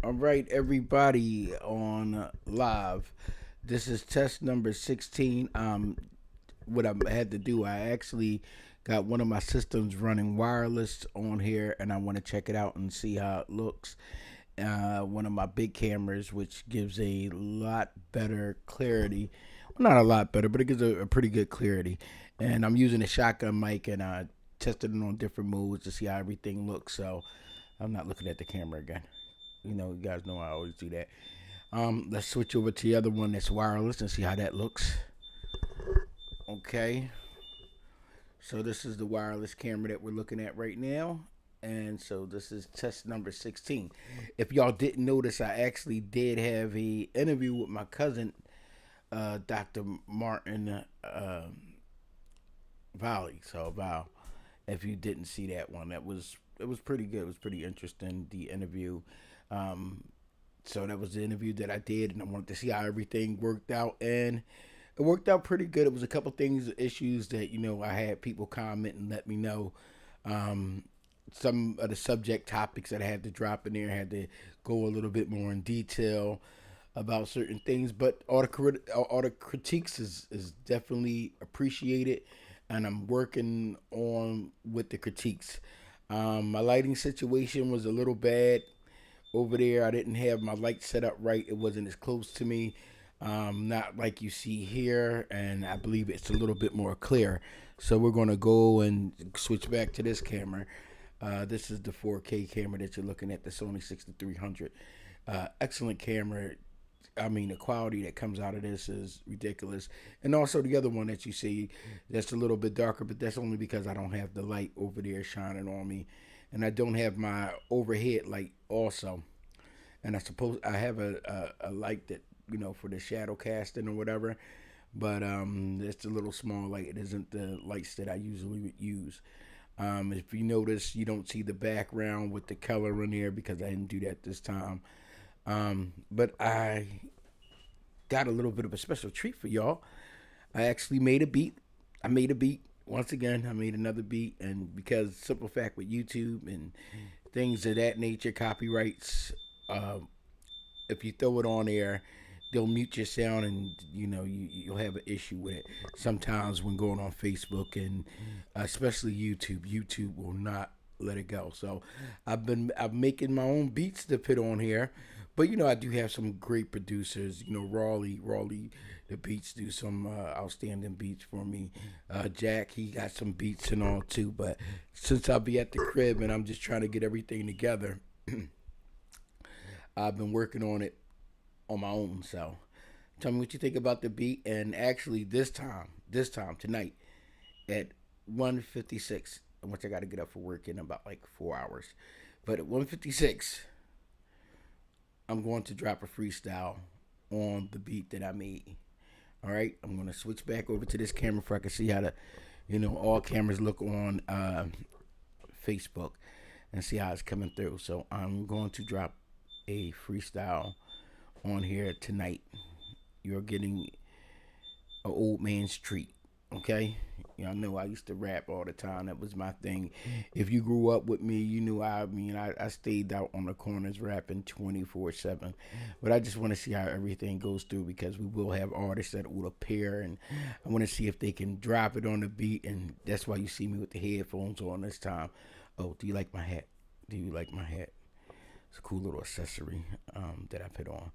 All right, everybody on live. This is test number 16. What I had to do, I actually got one of my systems running wireless on here, and I want to check it out and see how it looks. One of my big cameras, which gives a lot better clarity. Well, not a lot better, but it gives a pretty good clarity. And I'm using a shotgun mic, and I tested it on different modes to see how everything looks. So I'm not looking at the camera again. You guys know I always do that. Let's switch over to the other one that's wireless and see how that looks. Okay. So this is the wireless camera that we're looking at right now. And so this is test number 16. If y'all didn't notice, I actually did have a interview with my cousin, Dr. Martin Valley. So Val, if you didn't see that one, it was pretty good. It was pretty interesting, the interview. Um, so that was the interview that I did, and I wanted to see how everything worked out, and it worked out pretty good. It was a couple things, issues that I had people comment and let me know. Um, some of the subject topics that I had to drop in there, I had to go a little bit more in detail about certain things, but all the critiques is definitely appreciated, and I'm working on with the critiques. My lighting situation was a little bad over there. I didn't have my light set up right. It wasn't as close to me. Not like you see here, and I believe it's a little bit more clear. So we're going to go and switch back to this camera. This is the 4K camera that you're looking at, the Sony 6300. Excellent camera. I mean, the quality that comes out of this is ridiculous. And also the other one that you see, that's a little bit darker, but that's only because I don't have the light over there shining on me. And I don't have my overhead light also. And I have a light that, for the shadow casting or whatever. But it's a little small light. It isn't the lights that I usually would use. If you notice, you don't see the background with the color in there because I didn't do that this time. But I got a little bit of a special treat for y'all. I actually made a beat. I made a beat. Once again, I made another beat. And because simple fact with YouTube and things of that nature, copyrights, if you throw it on air, they'll mute your sound, and you'll have an issue with it. Sometimes when going on Facebook and especially YouTube will not let it go. So I'm making my own beats to put on here, but I do have some great producers. Raleigh, the beats do some outstanding beats for me. Jack, he got some beats and all too. But since I'll be at the crib and I'm just trying to get everything together, I've been working on it on my own. So tell me what you think about the beat. And actually this time tonight at 1:56, which I got to get up for work in about like 4 hours, but at 1:56 I'm going to drop a freestyle on the beat that I made. All right, I'm going to switch back over to this camera so I can see how all cameras look on Facebook and see how it's coming through. So I'm going to drop a freestyle on here tonight. You're getting an old man's treat. Okay, y'all know I used to rap all the time. That was my thing. If you grew up with me, you knew I stayed out on the corners rapping 24/7. But I just want to see how everything goes through, because we will have artists that will appear, and I want to see if they can drop it on the beat. And that's why you see me with the headphones on this time. Oh, do you like my hat? Do you like my hat? It's a cool little accessory that I put on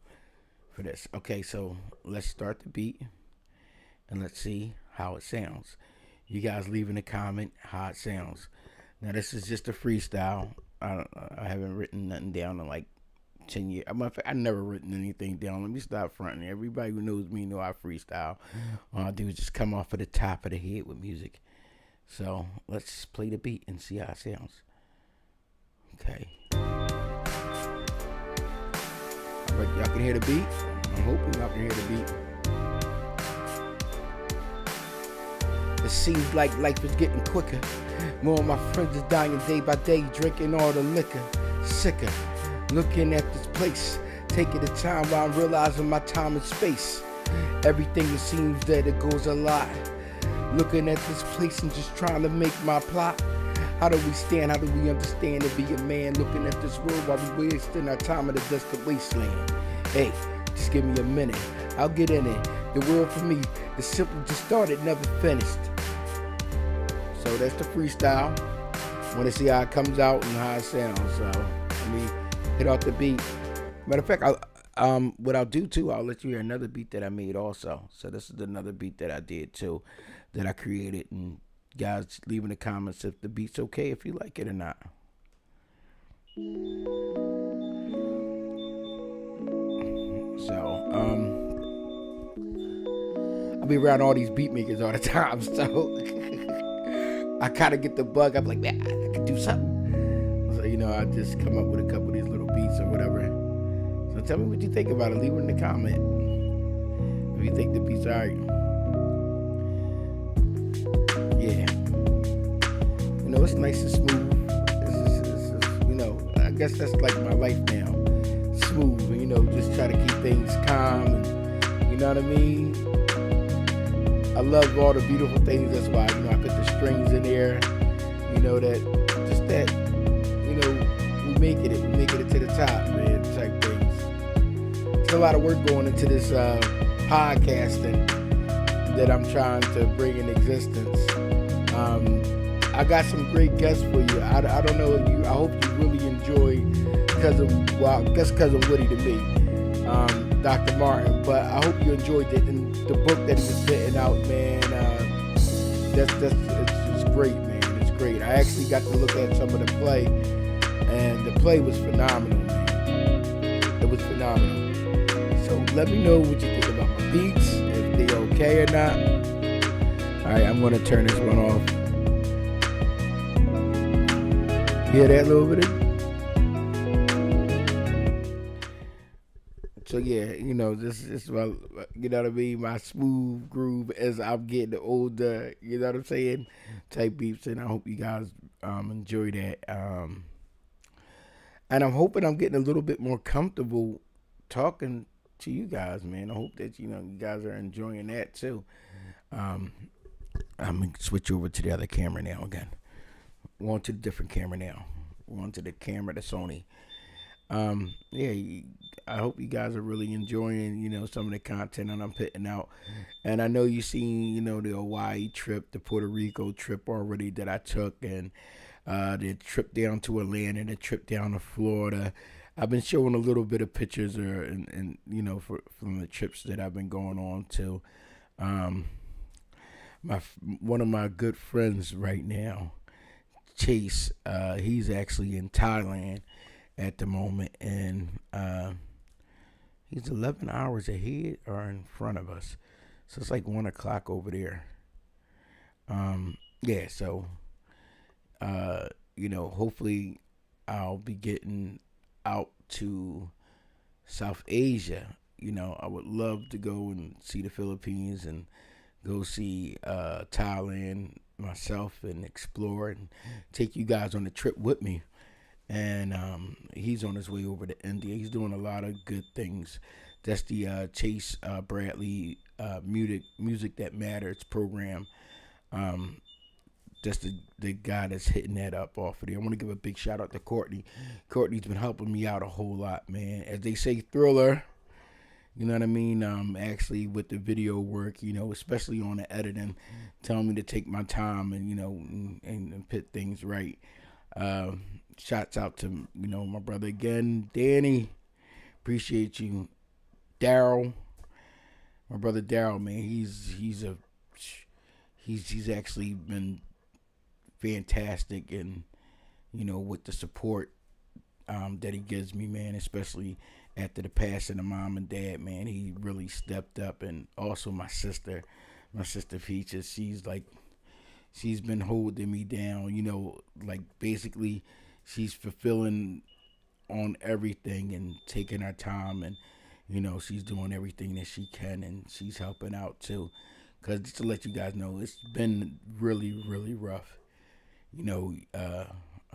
for this. Okay, so let's start the beat and let's see how it sounds. You guys leave in a comment how it sounds. Now this is just a freestyle. I haven't written nothing down in like 10 years. I never written anything down. Let me stop fronting. Everybody who knows me know I freestyle. All I do is just come off of the top of the head with music. So let's play the beat and see how it sounds. Okay. All right, y'all can hear the beat. I'm hoping y'all can hear the beat. It seems like life is getting quicker. More of my friends is dying day by day, drinking all the liquor. Sicker, looking at this place, taking the time while I'm realizing my time and space. Everything, it seems that it goes a lot. Looking at this place and just trying to make my plot. How do we stand? How do we understand to be a man looking at this world while we wasting our time in a dusty wasteland? Hey, just give me a minute. I'll get in it. The world for me is simple, just started, never finished. So that's the freestyle. Want to see how it comes out and how it sounds. So let me hit off the beat. Matter of fact, what I'll do too, I'll let you hear another beat that I made also. So this is another beat that I did too, that I created. And guys, leave in the comments if the beat's okay, if you like it or not. So I'll be around all these beat makers all the time. So I kind of get the bug. I'm like, man, I could do something. So I just come up with a couple of these little beats or whatever. So tell me what you think about it. Leave it in the comment if you think the beat's alright. Yeah. It's nice and smooth. It's I guess that's like my life now. Smooth, just try to keep things calm and, you know what I mean? I love all the beautiful things. That's why, I put the strings in there, we make it to the top, man, type things. There's a lot of work going into this podcasting that I'm trying to bring in existence. I got some great guests for you. I don't know you. I hope you really enjoy because of Woody to me, Dr. Martin. But I hope you enjoyed it and the book that he was spitting out, man. It's great, man. It's great. I actually got to look at some of the play, and the play was phenomenal, man. It was phenomenal. So let me know what you think about my beats, if they okay or not. All right, I'm gonna turn this one off. Hear that little bit? So yeah, this is my, what I mean, my smooth groove as I'm getting older. You know what I'm saying? Type beats, and I hope you guys enjoy that. And I'm hoping I'm getting a little bit more comfortable talking to you guys, man. I hope that you guys are enjoying that too. I'm gonna switch over to the other camera now again. We're on to the different camera now. We're on to the camera, the Sony. Yeah, I hope you guys are really enjoying, some of the content that I'm putting out. And I know you've seen, the Hawaii trip, the Puerto Rico trip already that I took, and the trip down to Atlanta, the trip down to Florida. I've been showing a little bit of pictures from the trips that I've been going on to. One of my good friends right now, Chase, he's actually in Thailand at the moment, and he's 11 hours ahead or in front of us, so it's like 1 o'clock over there. Yeah, so hopefully I'll be getting out to South Asia. I would love to go and see the Philippines and go see Thailand myself and explore and take you guys on the trip with me. And he's on his way over to India. He's doing a lot of good things. That's the Chase Bradley Music That Matters program. That's the guy that's hitting that up off of there. I want to give a big shout out to Courtney. Courtney's been helping me out a whole lot, man. As they say, thriller. You know what I mean? Actually, with the video work, especially on the editing, telling me to take my time and and put things right. Shouts out to my brother again, Danny. Appreciate you, Daryl. My brother Daryl, man, he's actually been fantastic, and with the support that he gives me, man, especially after the passing of mom and dad, man, he really stepped up. And also my sister Peaches, she's been holding me down, like basically she's fulfilling on everything and taking her time, and she's doing everything that she can, and she's helping out too. Because just to let you guys know, it's been really, really rough. I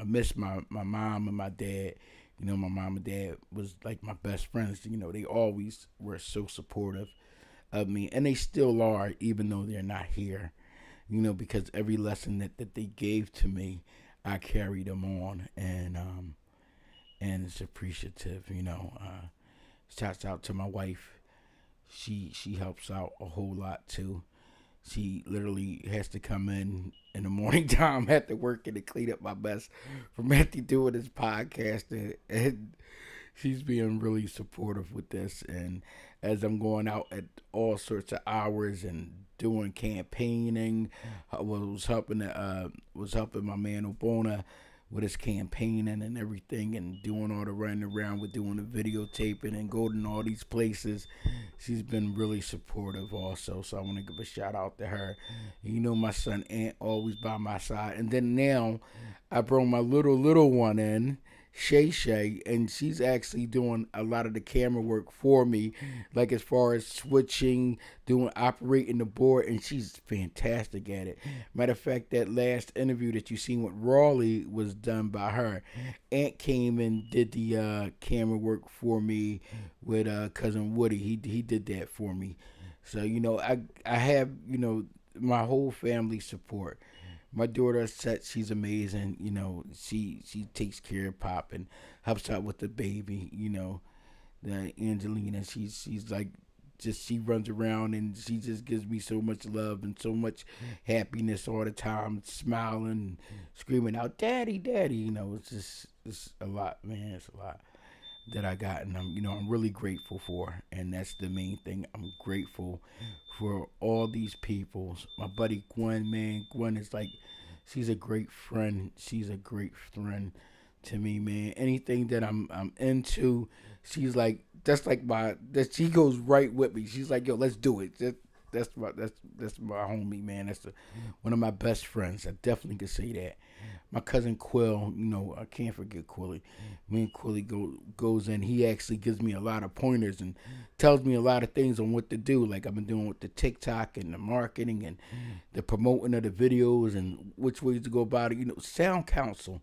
miss my mom and my dad. My mom and dad was like my best friends. They always were so supportive of me, and they still are, even though they're not here. Because every lesson that they gave to me, I carry them on, and it's appreciative. Shouts out to my wife. She helps out a whole lot too. She literally has to come in the morning time after working to clean up my mess from after doing this podcast, and she's being really supportive with this. And as I'm going out at all sorts of hours and doing campaigning, I was helping my man Obona with his campaigning and everything, and doing all the running around with doing the videotaping and going to all these places. She's been really supportive also, so I want to give a shout out to her. My son Aunt always by my side, and then now I brought my little one in, Shay Shay, and she's actually doing a lot of the camera work for me, like as far as switching, doing operating the board, and she's fantastic at it. Matter of fact, that last interview that you seen with Raleigh was done by her. Aunt came and did the camera work for me with cousin Woody. He did that for me. So I have my whole family support. My daughter said she's amazing. She takes care of Pop and helps out with the baby. The Angelina, she's like, just she runs around and she just gives me so much love and so much happiness all the time, smiling, screaming out, "Daddy, Daddy!" It's a lot, man. It's a lot that I got, and I'm really grateful for, and that's the main thing. I'm grateful for all these people. My buddy Gwen, man, Gwen is like, she's a great friend. She's a great friend to me, man. Anything that I'm into, she's like, that she goes right with me. She's like, yo, let's do it. That's my homie, man. That's one of my best friends. I definitely could say that. My cousin Quill, I can't forget Quilly. Me and Quilly goes in. He actually gives me a lot of pointers and tells me a lot of things on what to do. Like I've been doing with the TikTok and the marketing and the promoting of the videos and which ways to go about it. Sound counsel.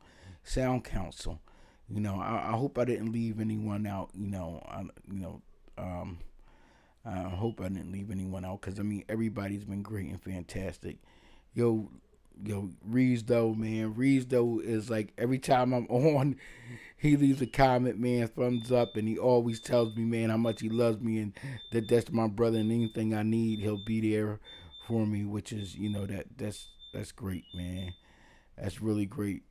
I hope I didn't leave anyone out. I hope I didn't leave anyone out because everybody's been great and fantastic. Yo, Reeves though, man. Reeves though is like every time I'm on, he leaves a comment, man, thumbs up, and he always tells me, man, how much he loves me and that's my brother, and anything I need, he'll be there for me, which is, that's great, man. That's really great.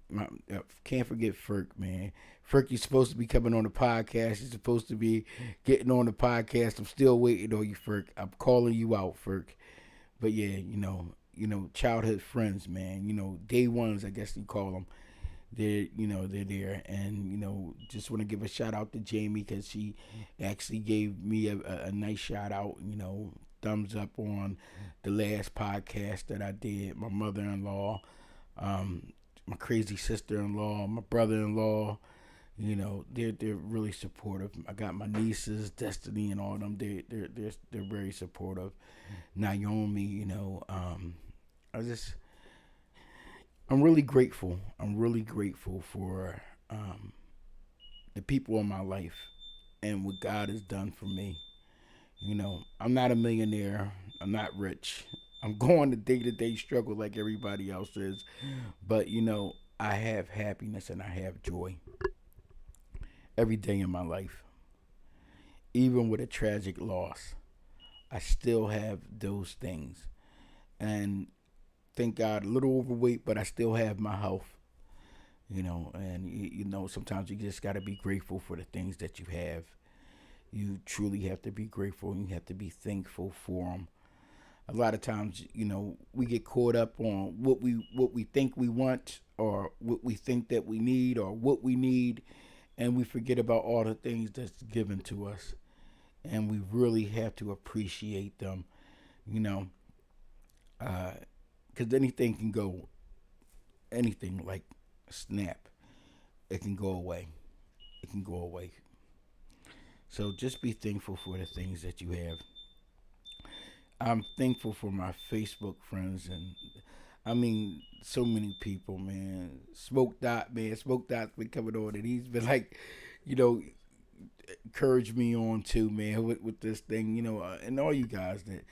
Can't forget Ferk, man. Ferk, you're supposed to be coming on the podcast. You're supposed to be getting on the podcast. I'm still waiting on you, Ferk. I'm calling you out, Ferk. But yeah, childhood friends, man. Day ones, I guess you call them. They're there, and just want to give a shout out to Jamie because she actually gave me a nice shout out. Thumbs up on the last podcast that I did. My mother-in-law, my crazy sister-in-law, my brother-in-law. They're really supportive. I got my nieces, Destiny, and all of them. They're very supportive. Naomi, I'm really grateful. I'm really grateful for the people in my life and what God has done for me. I'm not a millionaire. I'm not rich. I'm going to day struggle like everybody else is. But, I have happiness and I have joy every day in my life. Even with a tragic loss, I still have those things. And thank God, a little overweight, but I still have my health. And sometimes you just got to be grateful for the things that you have. You truly have to be grateful and you have to be thankful for them. A lot of times, we get caught up on what we think we want or what we think that we need or what we need, and we forget about all the things that's given to us. And we really have to appreciate them, because anything can go, anything like snap, it can go away. It can go away. So just be thankful for the things that you have. I'm thankful for my Facebook friends and so many people, man. Smoke Dot, man. Smoke Dot's been coming on and he's been like, you know, encourage me on too, man, with this thing, and all you guys that,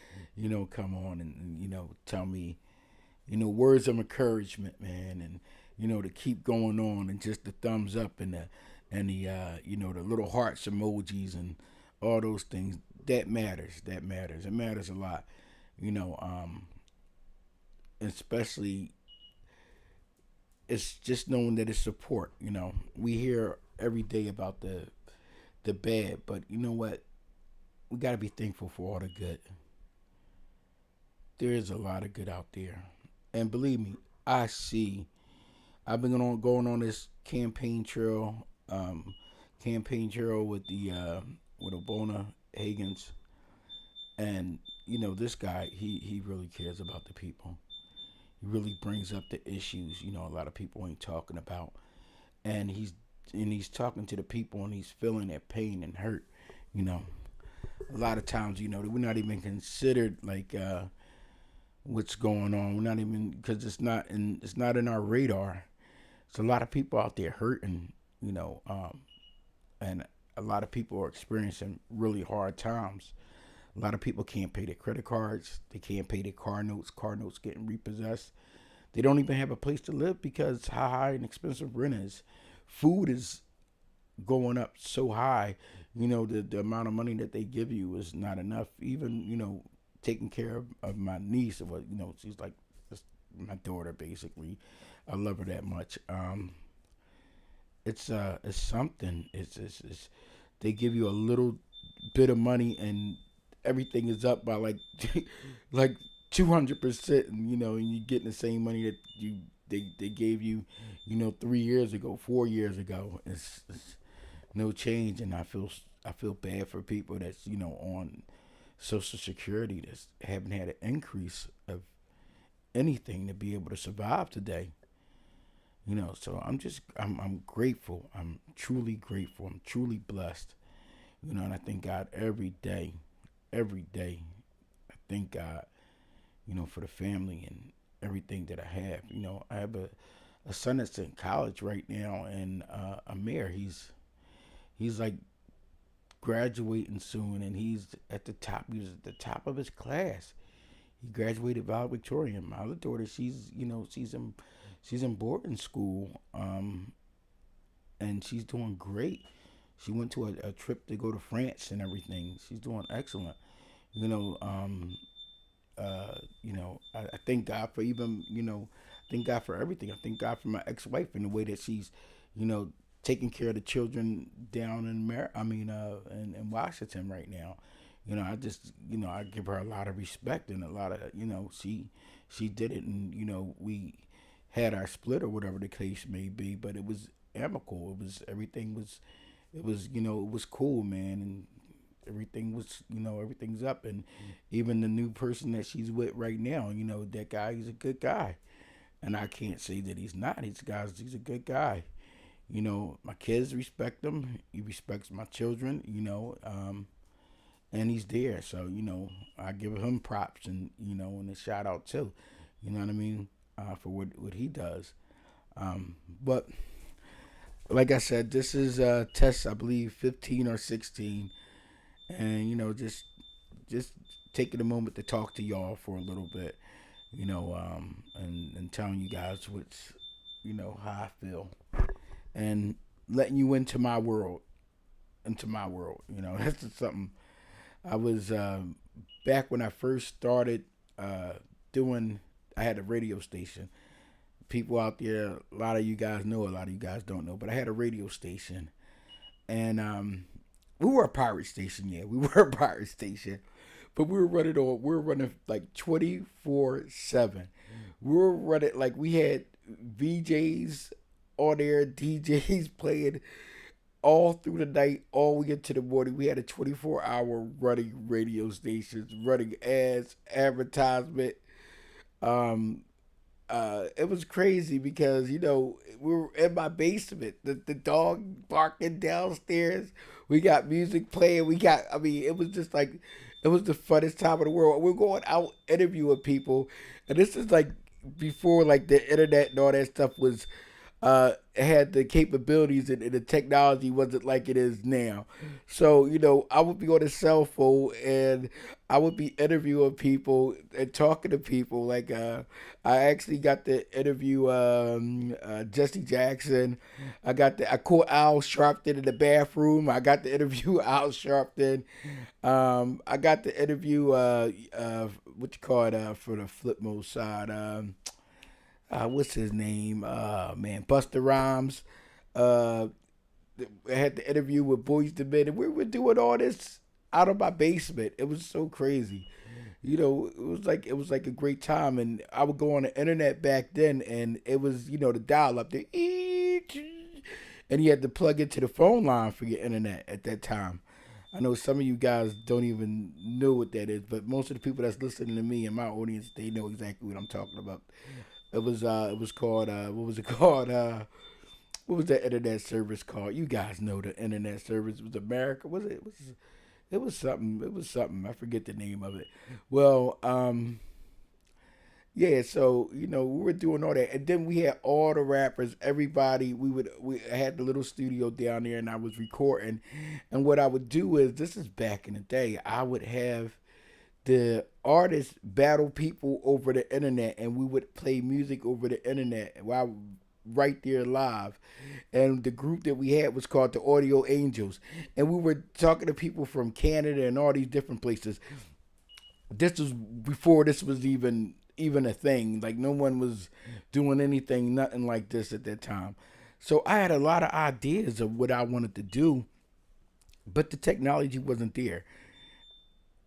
come on and tell me, words of encouragement, man, and to keep going on, and just the thumbs up and the the little hearts emojis and all those things. That matters. That matters. It matters a lot. You know, especially it's just knowing that it's support. We hear every day about the bad, but you know what? We got to be thankful for all the good. There is a lot of good out there, and believe me, I see. I've been going on this campaign trail with Obona Higgins, and this guy, he really cares about the people. He really brings up the issues a lot of people ain't talking about, and he's talking to the people, and he's feeling that pain and hurt. You know, a lot of times we're not even considered like what's going on. We're not even, because it's not in our radar. There's a lot of people out there hurting, and a lot of people are experiencing really hard times. A lot of people can't pay their credit cards. They can't pay their car notes. Car notes getting repossessed. They don't even have a place to live because how high and expensive rent is. Food is going up so high. The amount of money that they give you is not enough. Even taking care of my niece. Well, she's like my daughter basically. I love her that much. It's something. It's they give you a little bit of money, and everything is up by like like 200%, and you getting the same money that they gave you, 3 years ago, 4 years ago. It's no change, and I feel bad for people that's on Social Security that haven't had an increase of anything to be able to survive today. So I'm grateful. I'm truly grateful. I'm truly blessed. And I thank God every day. I thank God, for the family and everything that I have. I have a son that's in college right now, and Amir, he's like graduating soon, and he's at the top. He was at the top of his class. He graduated valedictorian. My other daughter, she's in boarding school, and she's doing great. She went to a trip to go to France and everything. She's doing excellent. You know, um, I thank God for even, thank God for everything. I thank God for my ex-wife and the way that she's, you know, taking care of the children down in in Washington right now. I just, I give her a lot of respect, and a lot of, she did it, and we had our split or whatever the case may be, but it was amicable. It was cool, man, and everything's up, and even the new person that she's with right now, that guy, he's a good guy, and I can't say that he's not. He's a good guy. My kids respect him. He respects my children. And he's there, so I give him props, and a shout out too. You know what I mean? For what he does. But like I said, this is test, I believe, 15 or 16, and just taking a moment to talk to y'all for a little bit, and telling you guys what's how I feel, and letting you into my world. That's just something I was back when I first started doing. I had a radio station. People out there, a lot of you guys know, a lot of you guys don't know, but I had a radio station, and we were a pirate station. Yeah, we were a pirate station, but we were running like 24/7. We were running like we had VJs on there, DJs playing all through the night, all the way into the morning. We had a 24-hour running radio stations, running ads, advertisement. Um, it was crazy because we were in my basement. The dog barking downstairs. We got music playing. I mean, it was just like it was the funnest time of the world. We're going out interviewing people, and this is like before like the internet and all that stuff was had the capabilities and the technology wasn't like it is now. So, I would be on a cell phone and I would be interviewing people and talking to people. Like, I actually got to interview Jesse Jackson. I caught Al Sharpton in the bathroom. I got to interview Al Sharpton. I got to interview what you call it for the flip mode side. What's his name? Man, Buster Rhymes. Uh, I had the interview with Boys to Men, and we were doing all this out of my basement. It was so crazy. It was like a great time, and I would go on the internet back then, and it was the dial up there, and you had to plug into the phone line for your internet at that time. I know some of you guys don't even know what that is, but most of the people that's listening to me and my audience, they know exactly what I'm talking about. It was called what was it called? What was that internet service called? You guys know the internet service. It was America. Was it? It was something. It was something. I forget the name of it. Well, yeah. So we were doing all that, and then we had all the rappers. Everybody. We had the little studio down there, and I was recording. And what I would do is, this is back in the day. I would have the artists battle people over the internet, and we would play music over the internet while right there live. And the group that we had was called the Audio Angels, and we were talking to people from Canada and all these different places. This was before this was even a thing. Like, no one was doing anything, nothing like this at that time. So I had a lot of ideas of what I wanted to do, but the technology wasn't there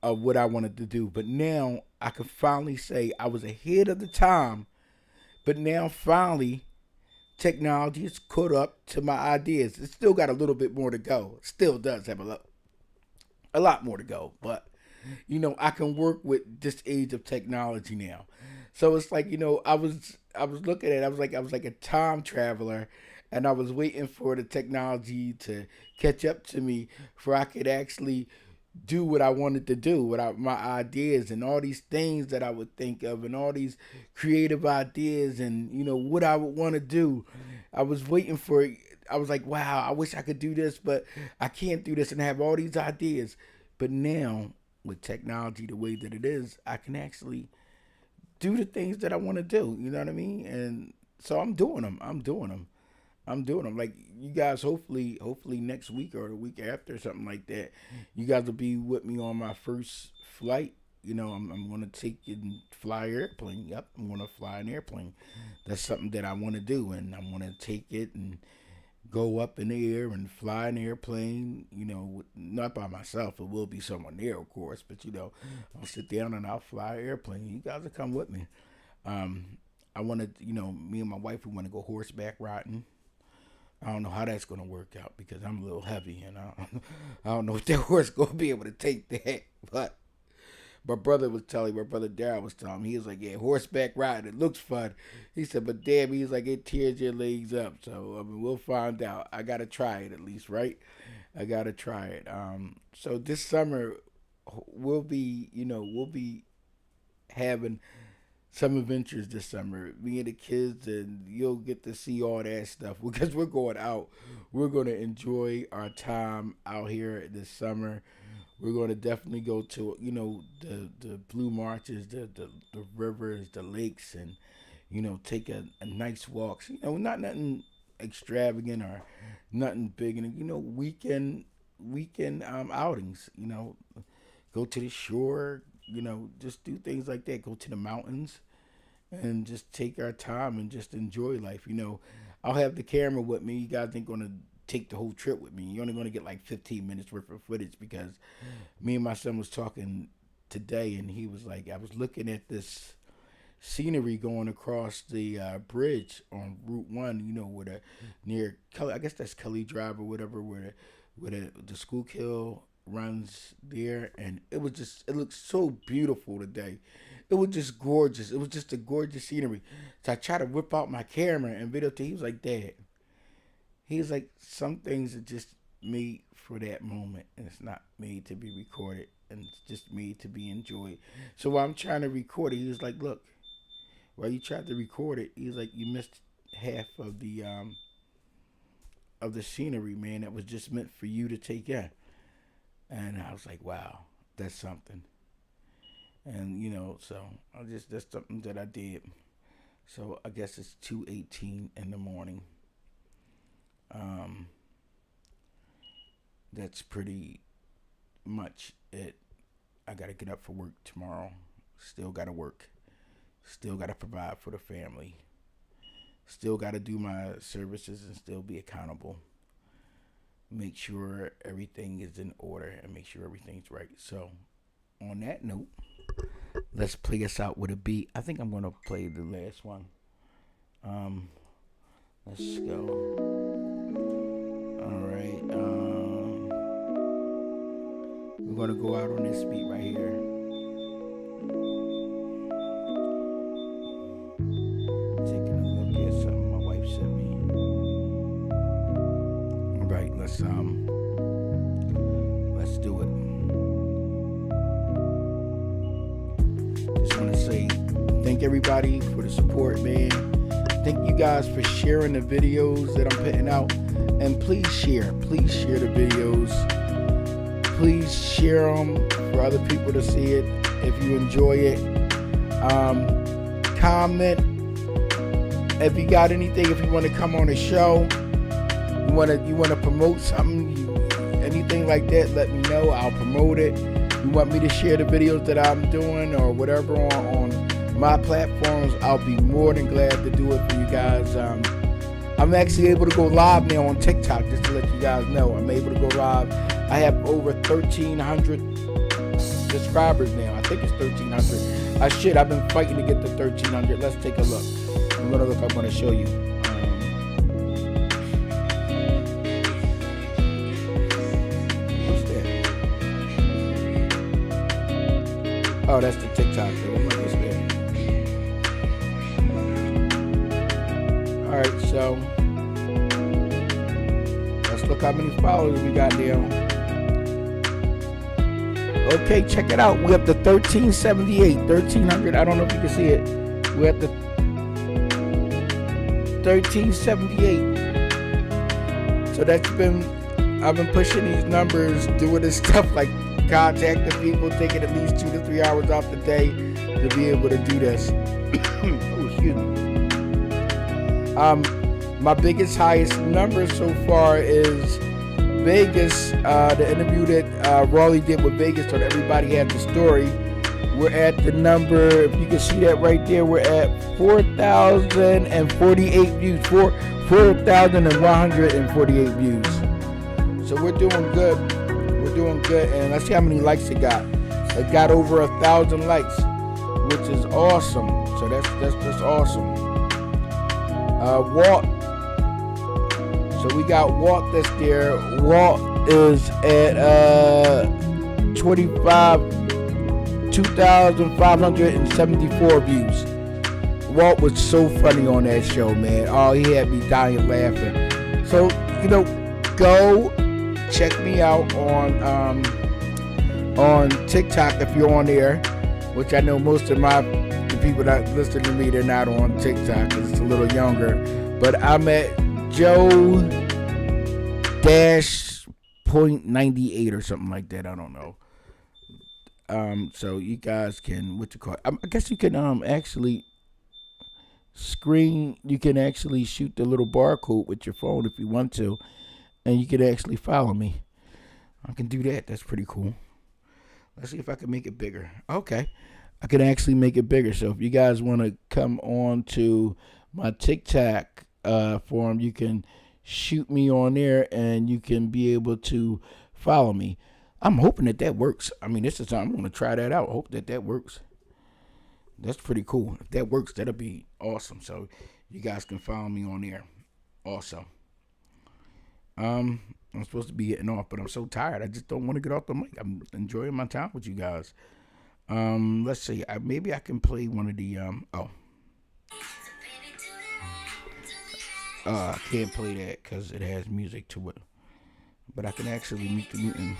of what I wanted to do. But now I can finally say I was ahead of the time. But now finally, technology has caught up to my ideas. It's still got a little bit more to go. It still does have a lot more to go. But I can work with this age of technology now. So it's like I was looking at it, I was like a time traveler, and I was waiting for the technology to catch up to me, for I could actually do what I wanted to do, my ideas and all these things that I would think of, and all these creative ideas, and what I would want to do. I was waiting for it. I was like, wow, I wish I could do this, but I can't do this, and I have all these ideas. But now, with technology the way that it is, I can actually do the things that I want to do. You know what I mean? And so I'm doing them. I'm doing them. Like, you guys, hopefully next week or the week after, something like that, you guys will be with me on my first flight. I'm gonna take and fly an airplane. Yep, I'm gonna fly an airplane. That's something that I want to do, and I'm gonna take it and go up in the air and fly an airplane. Not by myself. It will be someone there, of course, but I'll sit down and I'll fly an airplane. You guys will come with me. Um, I want to, me and my wife, we want to go horseback riding. I don't know how that's gonna work out because I'm a little heavy, and I don't know if that horse gonna be able to take that. But my brother Darryl was telling me, he was like, yeah, horseback riding, it looks fun. He said, but damn, he's like, it tears your legs up. So I mean, we'll find out. I gotta try it at least, right? I gotta try it. So this summer we'll be having some adventures this summer. Me and the kids, and you'll get to see all that stuff because we're going out. We're going to enjoy our time out here this summer. We're going to definitely go to the blue marshes, the rivers, the lakes, and take a nice walks. Not nothing extravagant or nothing big, and weekend outings. Go to the shore. Just do things like that. Go to the mountains and just take our time and just enjoy life. I'll have the camera with me. You guys ain't gonna take the whole trip with me. You're only gonna get like 15 minutes worth of footage because me and my son was talking today, and he was like, I was looking at this scenery going across the bridge on Route One. Where near Kelly, I guess that's Kelly Drive or whatever, where the Schuylkill runs there, and it looked so beautiful today. It was just gorgeous. It was just a gorgeous scenery. So I tried to whip out my camera and video. He was like, Dad. He was like, some things are just made for that moment, and it's not made to be recorded, and it's just made to be enjoyed. So while I'm trying to record it, he was like, look, while you tried to record it, he was like, you missed half of the scenery, man, that was just meant for you to take in. And I was like, wow, that's something. And so I just that's something that I did. So I guess it's 2:18 in the morning. Um, that's pretty much it. I gotta get up for work tomorrow. Still gotta work. Still gotta provide for the family. Still gotta do my services and still be accountable. Make sure everything is in order and make sure everything's right. So, on that note, let's play us out with a beat. I think I'm gonna play the last one. Um, let's go. All right. We're gonna go out on this beat right here. Taking a look at something my wife sent me. All right, let's do it. Just want to say thank everybody for the support, man. Thank you guys for sharing the videos that I'm putting out, and please share the videos. Please share them for other people to see it if you enjoy it. Comment if you got anything. If you want to come on the show, you want to promote something, anything like that, let me know. I'll promote it. You want me to share the videos that I'm doing or whatever on my platforms, I'll be more than glad to do it for you guys. I'm actually able to go live now on TikTok, just to let you guys know. I'm able to go live. I have over 1,300 subscribers now. I think it's 1,300. I've been fighting to get to 1,300. Let's take a look. I'm going to show you. What's that? Oh, that's the TikTok. Alright, so let's look how many followers we got now. Okay, check it out. We're up to 1,378, 1,300. I don't know if you can see it. We're at the 1,378. So I've been pushing these numbers, doing this stuff like contacting people, taking at least 2 to 3 hours off the day to be able to do this. Oh, excuse me. My biggest, highest number so far is Vegas. The interview that Raleigh did with Vegas, so that everybody had the story. We're at the number, if you can see that right there, we're at 4,048 views, 4,148 views. So we're doing good. We're doing good, and let's see how many likes it got. It got over 1,000 likes, which is awesome. So that's awesome. Walt. So we got Walt that's there. Walt is at 2,574 views. Walt was so funny on that show, man. Oh, he had me dying laughing. So, go check me out on TikTok if you're on there, which I know most of the people that listen to me, they're not on TikTok because it's a little younger. But I'm at Joe-.98 or something like that. I don't know. So you guys can, I guess you can actually you can actually shoot the little barcode with your phone if you want to, and you can actually follow me. I can do that. That's pretty cool. Let's see if I can make it bigger. Okay. I can actually make it bigger. So if you guys want to come on to my TikTok forum, you can shoot me on there and you can be able to follow me. I'm hoping that works. I mean, this is I'm going to try that out. I hope that works. That's pretty cool. If that works, that'll be awesome. So you guys can follow me on there also. I'm supposed to be getting off, but I'm so tired. I just don't want to get off the mic. I'm enjoying my time with you guys. Let's see. Maybe I can play one of the I can't play that because it has music to it. But I can actually meet the mutant.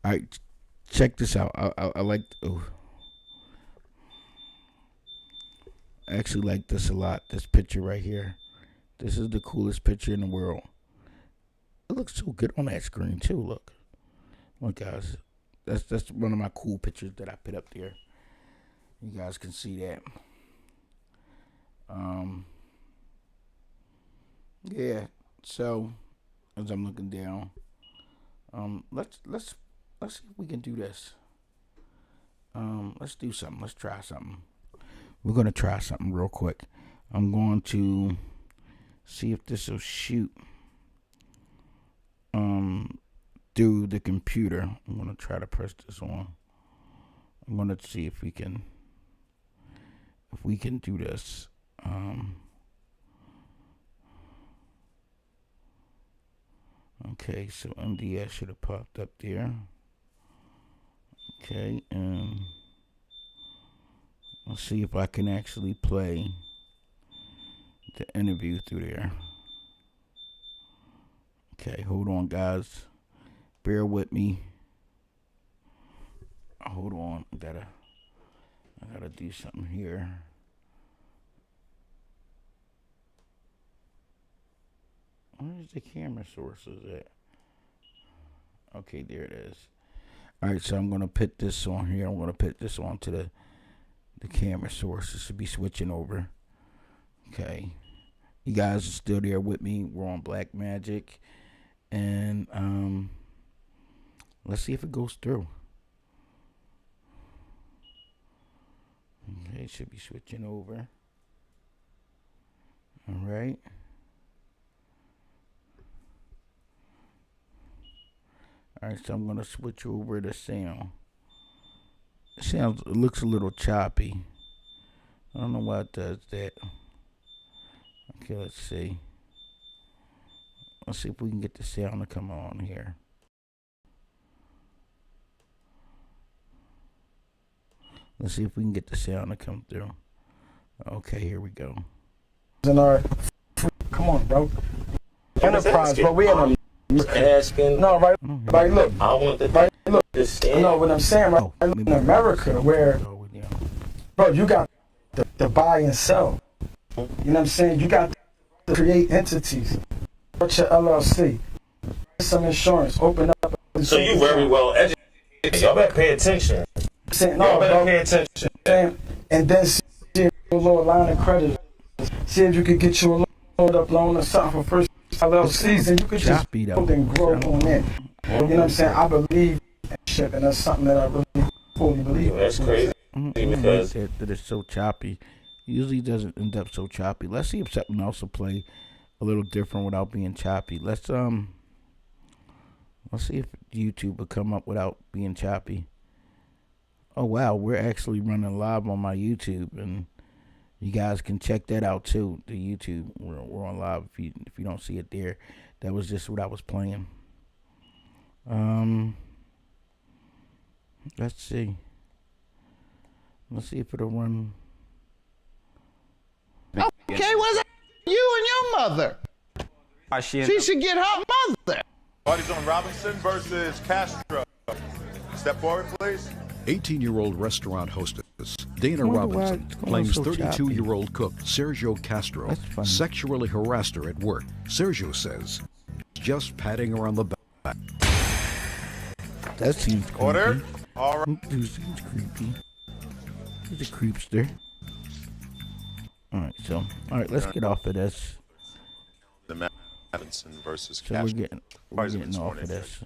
All right, check this out. I like. Oh. I actually like this a lot. This picture right here. This is the coolest picture in the world. It looks so good on that screen too. Look, guys. That's one of my cool pictures that I put up there. You guys can see that. Yeah. So as I'm looking down, let's see if we can do this. Let's do something. Let's try something. We're gonna try something real quick. I'm going to see if this will shoot through the computer. I'm gonna try to press this on. I'm gonna see if we can do this. Okay, so MDS should have popped up there. Okay, and let's see if I can actually play the interview through there. Okay, hold on, guys. Bear with me. Hold on. I gotta do something here. Where's the camera sources at? Okay, there it is. Alright, so I'm gonna put this on here. I'm gonna put this onto the camera source. This should be switching over. Okay. You guys are still there with me. We're on Black Magic. And let's see if it goes through. Okay, it should be switching over. Alright. Alright, so I'm gonna switch over to sound. It looks a little choppy. I don't know why it does that. Okay, let's see. Let's see if we can get the sound to come on here. Let's see if we can get the sound to come through. Okay, here we go. Come on, bro. Enterprise, bro. We ain't asking. No, right, look. I want the right, look. stand. No, what I'm saying, right, in America, where, bro, you got the buy and sell. You know what I'm saying? You got to create entities. What's your LLC? Some insurance. Open up. So you very well educated. Y'all better pay attention. Y'all better pay attention. And then see if a little line of credit. See if you could get you a little up loan or something for first LLCs, and you could just build and grow on that. You know what I'm saying? I believe in shit, and that's something that I really fully believe. That's crazy. Because that it's so choppy. Usually doesn't end up so choppy. Let's see if something else will play a little different without being choppy. Let's see if YouTube will come up without being choppy. Oh wow, we're actually running live on my YouTube, and you guys can check that out too. The YouTube, we're on live. If you don't see it there, that was just what I was playing. Let's see. Let's see if it'll run. Okay, what's that? You and your mother. She should get her mother. Party's on Robinson versus Castro. Step forward, please. 18-year-old restaurant hostess Dana Robinson claims so 32-year-old cook Sergio Castro sexually harassed her at work. Sergio says just patting her on the back. That seems creepy. Order. All right. Dude seems creepy. He's a creepster. Alright, let's get off of this. The Robinson versus So we're getting off of this.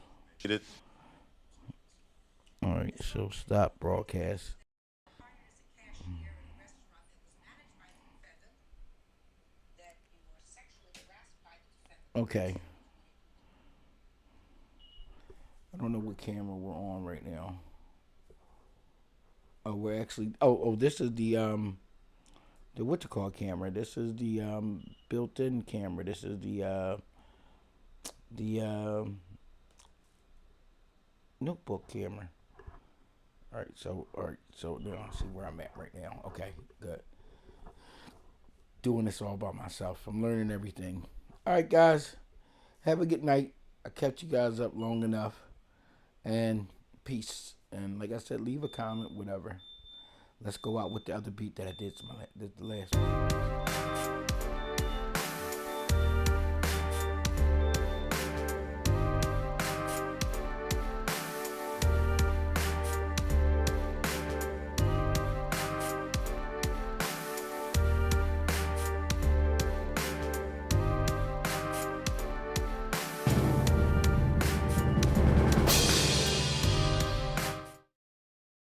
Alright, so stop broadcast. Okay. I don't know what camera we're on right now. Oh, we're actually this is the what you call camera. This is the built-in camera. This is the notebook camera. All right, so now I see where I'm at right now. Okay, good. Doing this all by myself. I'm learning everything. All right, guys. Have a good night. I kept you guys up long enough. And peace. And like I said, leave a comment, whatever. Let's go out with the other beat that I did. The last one.